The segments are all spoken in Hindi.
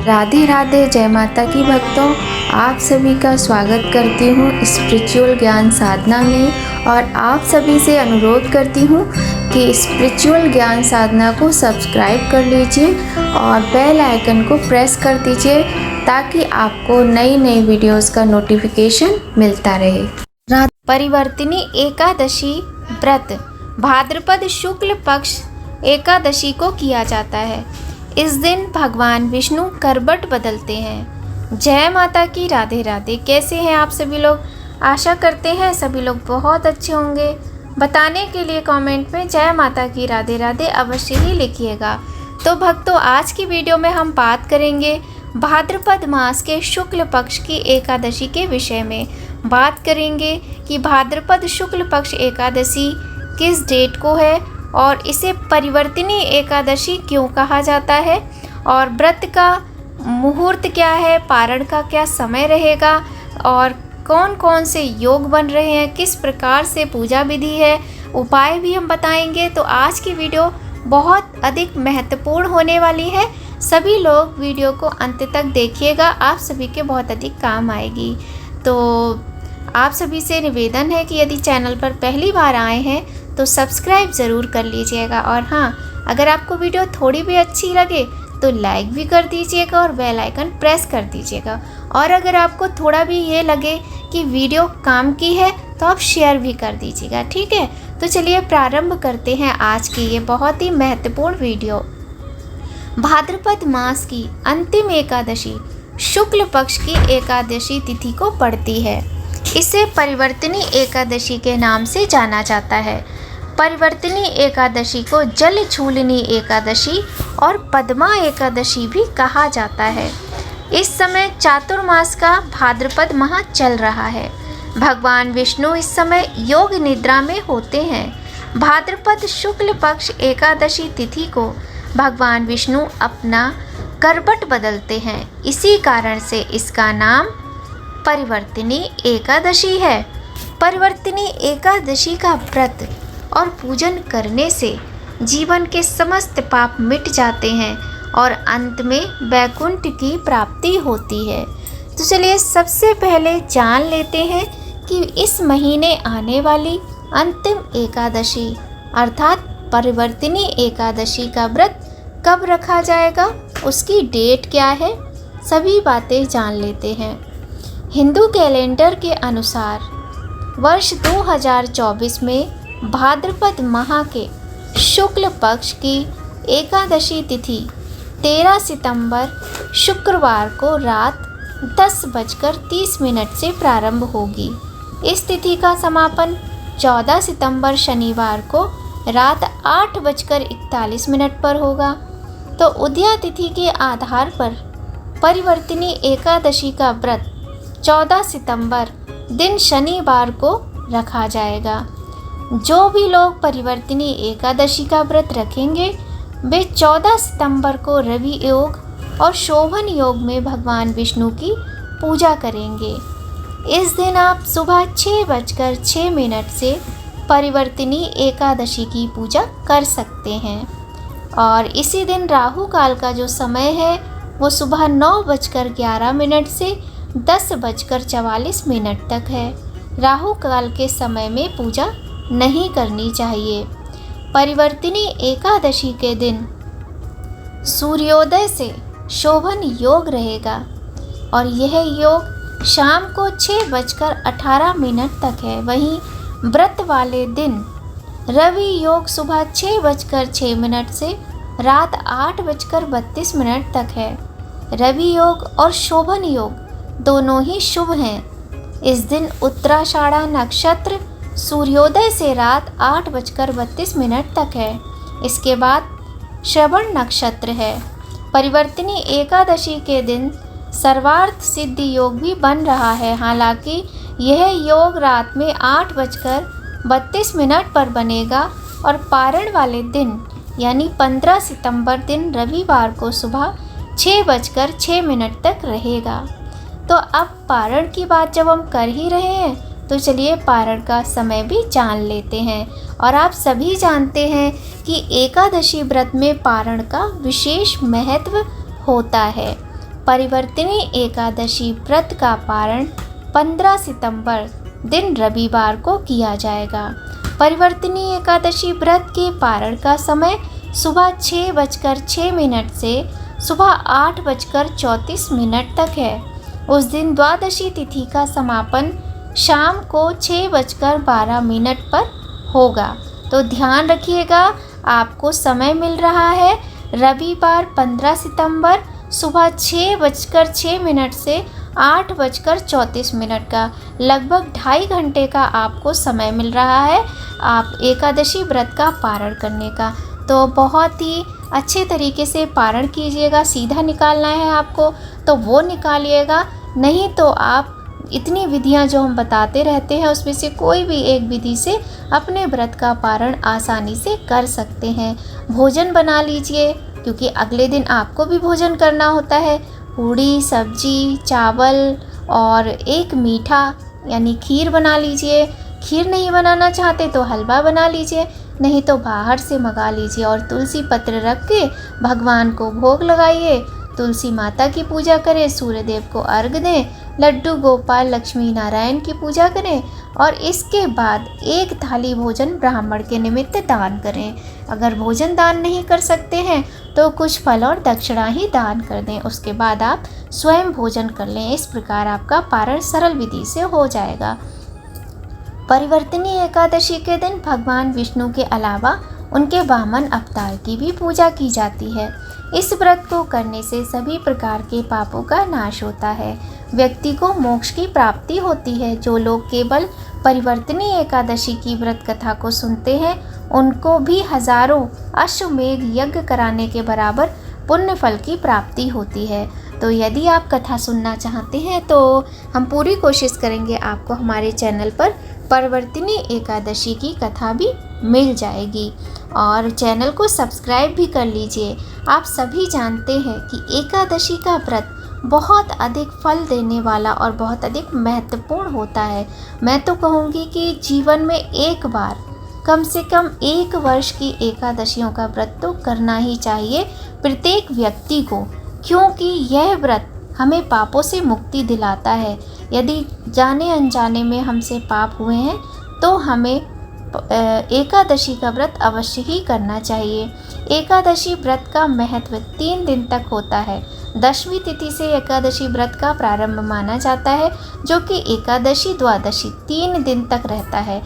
राधे राधे, जय माता की भक्तों। आप सभी का स्वागत करती हूँ स्पिरिचुअल ज्ञान साधना में और आप सभी से अनुरोध करती हूँ कि स्पिरिचुअल ज्ञान साधना को सब्सक्राइब कर लीजिए और बेल आइकन को प्रेस कर दीजिए ताकि आपको नई नई वीडियोस का नोटिफिकेशन मिलता रहे। परिवर्तिनी एकादशी व्रत भाद्रपद शुक्ल पक्ष एकादशी को किया जाता है। इस दिन भगवान विष्णु करवट बदलते हैं। जय माता की, राधे राधे। कैसे हैं आप सभी लोग? आशा करते हैं सभी लोग बहुत अच्छे होंगे। बताने के लिए कमेंट में जय माता की, राधे राधे अवश्य ही लिखिएगा। तो भक्तों, आज की वीडियो में हम बात करेंगे भाद्रपद मास के शुक्ल पक्ष की एकादशी के विषय में। बात करेंगे कि भाद्रपद शुक्ल पक्ष एकादशी किस डेट को है और इसे परिवर्तिनी एकादशी क्यों कहा जाता है और व्रत का मुहूर्त क्या है, पारण का क्या समय रहेगा और कौन कौन से योग बन रहे हैं, किस प्रकार से पूजा विधि है, उपाय भी हम बताएंगे। तो आज की वीडियो बहुत अधिक महत्वपूर्ण होने वाली है। सभी लोग वीडियो को अंत तक देखिएगा, आप सभी के बहुत अधिक काम आएगी। तो आप सभी से निवेदन है कि यदि चैनल पर पहली बार आए हैं तो सब्सक्राइब ज़रूर कर लीजिएगा और हाँ, अगर आपको वीडियो थोड़ी भी अच्छी लगे तो लाइक भी कर दीजिएगा और बेल आइकन प्रेस कर दीजिएगा। और अगर आपको थोड़ा भी ये लगे कि वीडियो काम की है तो आप शेयर भी कर दीजिएगा, ठीक है। तो चलिए प्रारंभ करते हैं आज की ये बहुत ही महत्वपूर्ण वीडियो। भाद्रपद मास की अंतिम एकादशी शुक्ल पक्ष की एकादशी तिथि को पड़ती है। इसे परिवर्तिनी एकादशी के नाम से जाना जाता है। परिवर्तिनी एकादशी को जल छूलनी एकादशी और पद्मा एकादशी भी कहा जाता है। इस समय चातुर्मास का भाद्रपद माह चल रहा है। भगवान विष्णु इस समय योग निद्रा में होते हैं। भाद्रपद शुक्ल पक्ष एकादशी तिथि को भगवान विष्णु अपना करवट बदलते हैं। इसी कारण से इसका नाम परिवर्तिनी एकादशी है। परिवर्तिनी एकादशी का व्रत और पूजन करने से जीवन के समस्त पाप मिट जाते हैं और अंत में वैकुंठ की प्राप्ति होती है। तो चलिए सबसे पहले जान लेते हैं कि इस महीने आने वाली अंतिम एकादशी अर्थात परिवर्तिनी एकादशी का व्रत कब रखा जाएगा, उसकी डेट क्या है, सभी बातें जान लेते हैं। हिंदू कैलेंडर के अनुसार वर्ष 2024 में भाद्रपद माह के शुक्ल पक्ष की एकादशी तिथि 13 सितंबर शुक्रवार को रात 10:30 से प्रारंभ होगी। इस तिथि का समापन 14 सितंबर शनिवार को रात 8:41 पर होगा। तो उदया तिथि के आधार पर परिवर्तिनी एकादशी का व्रत 14 सितंबर दिन शनिवार को रखा जाएगा। जो भी लोग परिवर्तिनी एकादशी का व्रत रखेंगे वे 14 सितंबर को रवि योग और शोभन योग में भगवान विष्णु की पूजा करेंगे। इस दिन आप सुबह 6:06 से परिवर्तिनी एकादशी की पूजा कर सकते हैं और इसी दिन राहु काल का जो समय है वो सुबह 9:11 से 10:44 तक है। राहु काल के समय में पूजा नहीं करनी चाहिए। परिवर्तिनी एकादशी के दिन सूर्योदय से शोभन योग रहेगा और यह योग शाम को 6:18 तक है। वहीं व्रत वाले दिन रवि योग सुबह 6:06 से रात 8:32 तक है। रवि योग और शोभन योग दोनों ही शुभ हैं। इस दिन उत्तराषाढ़ा नक्षत्र सूर्योदय से रात 8:32 तक है। इसके बाद श्रवण नक्षत्र है। परिवर्तिनी एकादशी के दिन सर्वार्थ सिद्धि योग भी बन रहा है। हालांकि यह योग रात में 8:32 पर बनेगा और पारण वाले दिन यानी 15 सितंबर दिन रविवार को सुबह 6:06 तक रहेगा। तो अब पारण की बात जब हम कर ही रहे हैं तो चलिए पारण का समय भी जान लेते हैं। और आप सभी जानते हैं कि एकादशी व्रत में पारण का विशेष महत्व होता है। परिवर्तिनी एकादशी व्रत का पारण 15 सितंबर दिन रविवार को किया जाएगा। परिवर्तिनी एकादशी व्रत के पारण का समय सुबह 6:06 से सुबह 8:34 तक है। उस दिन द्वादशी तिथि का समापन शाम को 6:12 पर होगा। तो ध्यान रखिएगा, आपको समय मिल रहा है रविवार 15 सितंबर सुबह 6:06 से 8:34 का, लगभग 2.5 घंटे का आपको समय मिल रहा है आप एकादशी व्रत का पारण करने का। तो बहुत ही अच्छे तरीके से पारण कीजिएगा। सीधा निकालना है आपको तो वो निकालिएगा, नहीं तो आप इतनी विधियां जो हम बताते रहते हैं उसमें से कोई भी एक विधि से अपने व्रत का पारण आसानी से कर सकते हैं। भोजन बना लीजिए, क्योंकि अगले दिन आपको भी भोजन करना होता है। पूड़ी, सब्जी, चावल और एक मीठा यानी खीर बना लीजिए। खीर नहीं बनाना चाहते तो हलवा बना लीजिए, नहीं तो बाहर से मंगा लीजिए। और तुलसी पत्र रख के भगवान को भोग लगाइए, तुलसी माता की पूजा करें, सूर्य देव को अर्घ दें, लड्डू गोपाल लक्ष्मी नारायण की पूजा करें और इसके बाद एक थाली भोजन ब्राह्मण के निमित्त दान करें। अगर भोजन दान नहीं कर सकते हैं तो कुछ फल और दक्षिणा ही दान कर दें। उसके बाद आप स्वयं भोजन कर लें। इस प्रकार आपका पारण सरल विधि से हो जाएगा। परिवर्तिनी एकादशी के दिन भगवान विष्णु के अलावा उनके वामन अवतार की भी पूजा की जाती है। इस व्रत को करने से सभी प्रकार के पापों का नाश होता है, व्यक्ति को मोक्ष की प्राप्ति होती है। जो लोग केवल परिवर्तिनी एकादशी की व्रत कथा को सुनते हैं उनको भी हजारों अश्वमेध यज्ञ कराने के बराबर पुण्य फल की प्राप्ति होती है। तो यदि आप कथा सुनना चाहते हैं तो हम पूरी कोशिश करेंगे आपको हमारे चैनल पर परिवर्तिनी एकादशी की कथा भी मिल जाएगी। और चैनल को सब्सक्राइब भी कर लीजिए। आप सभी जानते हैं कि एकादशी का व्रत बहुत अधिक फल देने वाला और बहुत अधिक महत्वपूर्ण होता है। मैं तो कहूँगी कि जीवन में एक बार कम से कम 1 वर्ष की एकादशियों का व्रत तो करना ही चाहिए प्रत्येक व्यक्ति को, क्योंकि यह व्रत हमें पापों से मुक्ति दिलाता है। यदि जाने अनजाने में हमसे पाप हुए हैं तो हमें एकादशी का व्रत अवश्य ही करना चाहिए। एकादशी व्रत का महत्व 3 दिन तक होता है। 10वीं तिथि से एकादशी व्रत का प्रारंभ माना जाता है, जो कि एकादशी द्वादशी 3 दिन तक रहता है।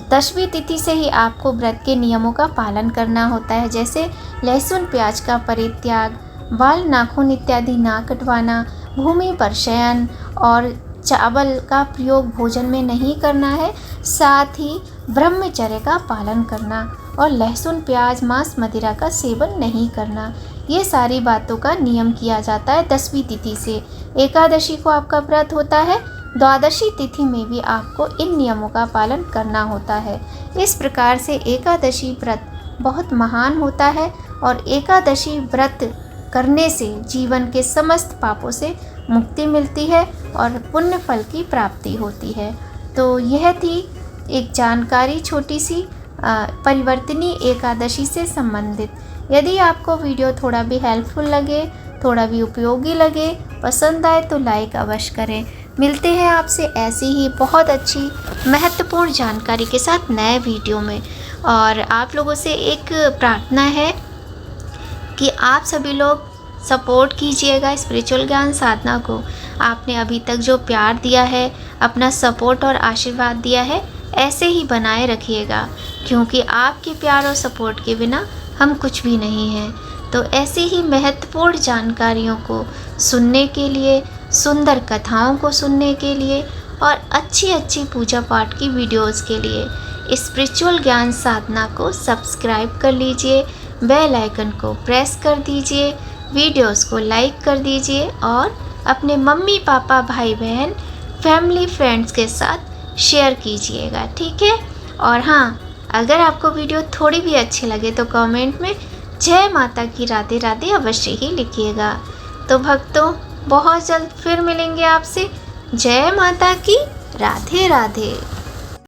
10वीं तिथि से ही आपको व्रत के नियमों का पालन करना होता है, जैसे लहसुन प्याज का परित्याग, बाल नाखून इत्यादि ना कटवाना, भूमि पर शयन और चावल का प्रयोग भोजन में नहीं करना है, साथ ही ब्रह्मचर्य का पालन करना और लहसुन प्याज मांस मदिरा का सेवन नहीं करना। ये सारी बातों का नियम किया जाता है 10वीं तिथि से। एकादशी को आपका व्रत होता है, द्वादशी तिथि में भी आपको इन नियमों का पालन करना होता है। इस प्रकार से एकादशी व्रत बहुत महान होता है और एकादशी व्रत करने से जीवन के समस्त पापों से मुक्ति मिलती है और पुण्य फल की प्राप्ति होती है। तो यह थी एक जानकारी छोटी सी परिवर्तिनी एकादशी से संबंधित। यदि आपको वीडियो थोड़ा भी हेल्पफुल लगे, थोड़ा भी उपयोगी लगे, पसंद आए तो लाइक अवश्य करें। मिलते हैं आपसे ऐसी ही बहुत अच्छी महत्वपूर्ण जानकारी के साथ नए वीडियो में। और आप लोगों से एक प्रार्थना है कि आप सभी लोग सपोर्ट कीजिएगा स्पिरिचुअल ज्ञान साधना को। आपने अभी तक जो प्यार दिया है, अपना सपोर्ट और आशीर्वाद दिया है, ऐसे ही बनाए रखिएगा, क्योंकि आपके प्यार और सपोर्ट के बिना हम कुछ भी नहीं हैं। तो ऐसी ही महत्वपूर्ण जानकारियों को सुनने के लिए, सुंदर कथाओं को सुनने के लिए और अच्छी अच्छी पूजा पाठ की वीडियोस के लिए स्पिरिचुअल ज्ञान साधना को सब्सक्राइब कर लीजिए, बेल आइकन को प्रेस कर दीजिए, वीडियोस को लाइक कर दीजिए और अपने मम्मी पापा भाई बहन फैमिली फ्रेंड्स के साथ शेयर कीजिएगा, ठीक है। और हाँ, अगर आपको वीडियो थोड़ी भी अच्छी लगे तो कमेंट में जय माता की राधे राधे अवश्य ही लिखिएगा। तो भक्तों, बहुत जल्द फिर मिलेंगे आपसे। जय माता की राधे राधे।